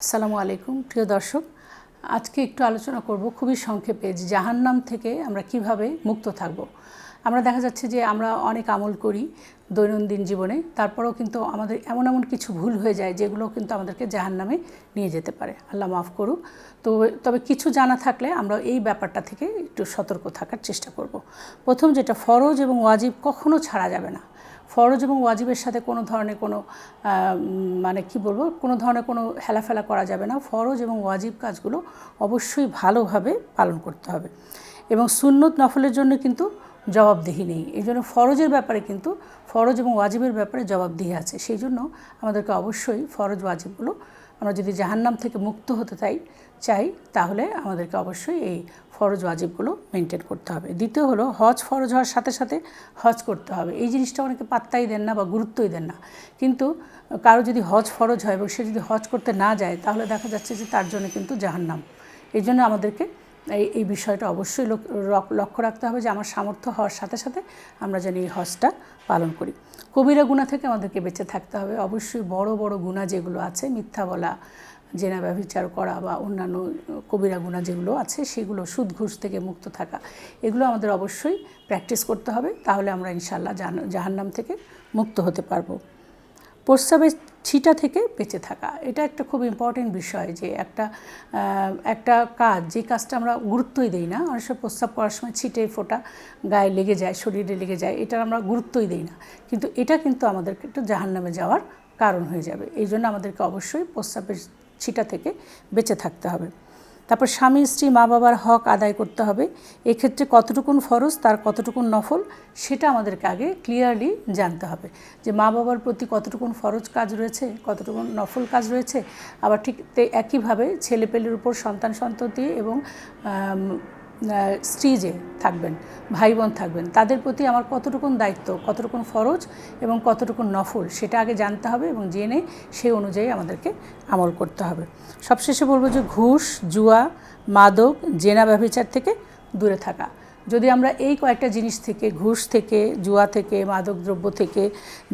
আসসালামু আলাইকুম প্রিয় দর্শক, আজকে একটু আলোচনা করব খুবই সংক্ষেপে যে জাহান্নাম থেকে আমরা কিভাবে মুক্ত থাকব। আমরা দেখা যাচ্ছে যে আমরা অনেক আমল করি দৈনন্দিন জীবনে, তারপরেও কিন্তু আমাদের এমন এমন কিছু ভুল হয়ে যায় যেগুলো কিন্তু আমাদেরকে জাহান্নামে নিয়ে যেতে পারে, আল্লাহ মাফ করুক। তবে কিছু জানা থাকলে আমরা এই ব্যাপারটা থেকে একটু সতর্ক থাকার চেষ্টা করব। প্রথম যেটা, ফরজ এবং ওয়াজিব কখনো ছাড়া যাবে না। ফরজ এবং ওয়াজিবের সাথে কোনো ধরনের কোনো কোনো ধরনের কোনো হেলাফেলা করা যাবে না। ফরজ এবং ওয়াজিব কাজগুলো অবশ্যই ভালোভাবে পালন করতে হবে এবং সুন্নত নফলের জন্য কিন্তু জবাবদিহি নেই। এই জন্য ফরজের ব্যাপারে কিন্তু ফরজ এবং ওয়াজিবের ব্যাপারে জবাবদিহি আছে। সেই জন্য আমাদেরকে অবশ্যই ফরজ ওয়াজিবগুলো, আমরা যদি জাহান্নাম থেকে মুক্ত হতে চাই তাহলে আমাদেরকে অবশ্যই এই ফরজ ওয়াজিবগুলো মেনটেন করতে হবে। দ্বিতীয় হলো, হজ ফরজ হওয়ার সাথে সাথে হজ করতে হবে। এই জিনিসটা অনেকে পাত্তাই দেন না বা গুরুত্বই দেন না, কিন্তু কারো যদি হজ ফরজ হয় এবং সে যদি হজ করতে না যায় তাহলে দেখা যাচ্ছে যে তার জন্য কিন্তু জাহান্নাম। এই জন্য আমাদেরকে এই বিষয়টা অবশ্যই লক্ষ্য রাখতে হবে যে আমার সামর্থ্য হওয়ার সাথে সাথে আমরা যেন এই হজটা পালন করি। কবিরা গুনাহ থেকে আমাদেরকে বেঁচে থাকতে হবে। অবশ্যই বড় বড় গুনাহ যেগুলো আছে, মিথ্যা বলা, জেনা ব্যভিচার করা বা অন্যান্য কবিরা গুনাহ যেগুলো আছে সেগুলো, সুদ ঘুষ থেকে মুক্ত থাকা, এগুলো আমাদের অবশ্যই প্র্যাকটিস করতে হবে। তাহলে আমরা ইনশাআল্লাহ জাহান্নাম থেকে মুক্ত হতে পারবো। প্রস্রাবের ছিটা থেকে বেঁচে থাকা, এটা একটা খুব ইম্পর্টেন্ট বিষয়। যে একটা কাজ, যে কাজটা আমরা গুরুত্বই দিই না, অনেক সময় প্রস্রাব করার সময় ছিটে ফোঁটা গায়ে লেগে যায়, শরীরে লেগে যায়, এটার আমরা গুরুত্বই দিই না, কিন্তু এটা কিন্তু আমাদেরকে একটু জাহান্নামে যাওয়ার কারণ হয়ে যাবে। এই জন্য আমাদেরকে অবশ্যই প্রস্রাবের ছিটা থেকে বেঁচে থাকতে হবে। তারপর স্বামী স্ত্রী মা বাবার হক আদায় করতে হবে। এক্ষেত্রে কতটুকুন ফরজ, তার কতটুকুন নফল, সেটা আমাদেরকে আগে ক্লিয়ারলি জানতে হবে যে মা বাবার প্রতি কতটুকুন ফরজ কাজ রয়েছে, কতটুকুন নফল কাজ রয়েছে। আবার ঠিক একইভাবে ছেলেপেলের উপর, সন্তান সন্ততি এবং স্ত্রী যে থাকবেন, ভাই বোন থাকবেন, তাদের প্রতি আমার কতটুকুন দায়িত্ব, কতটুকুন ফরজ এবং কতটুকুন নফল, সেটা আগে জানতে হবে এবং জেনে সেই অনুযায়ী আমাদেরকে আমল করতে হবে। সবশেষে বলবো যে ঘুষ, জুয়া, মাদক, জেনা ব্যভিচার থেকে দূরে থাকা। যদি আমরা এই কয়েকটা জিনিস থেকে, ঘুষ থেকে, জুয়া থেকে, মাদক দ্রব্য থেকে,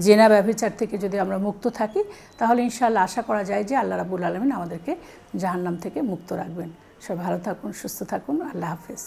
জেনা ব্যভিচার থেকে যদি আমরা মুক্ত থাকি তাহলে ইনশাআল্লাহ আশা করা যায় যে আল্লাহ রাব্বুল আলামিন আমাদেরকে জাহান্নাম থেকে মুক্ত রাখবেন। সবাই ভালো থাকুন, সুস্থ থাকুন। আল্লাহ হাফেজ।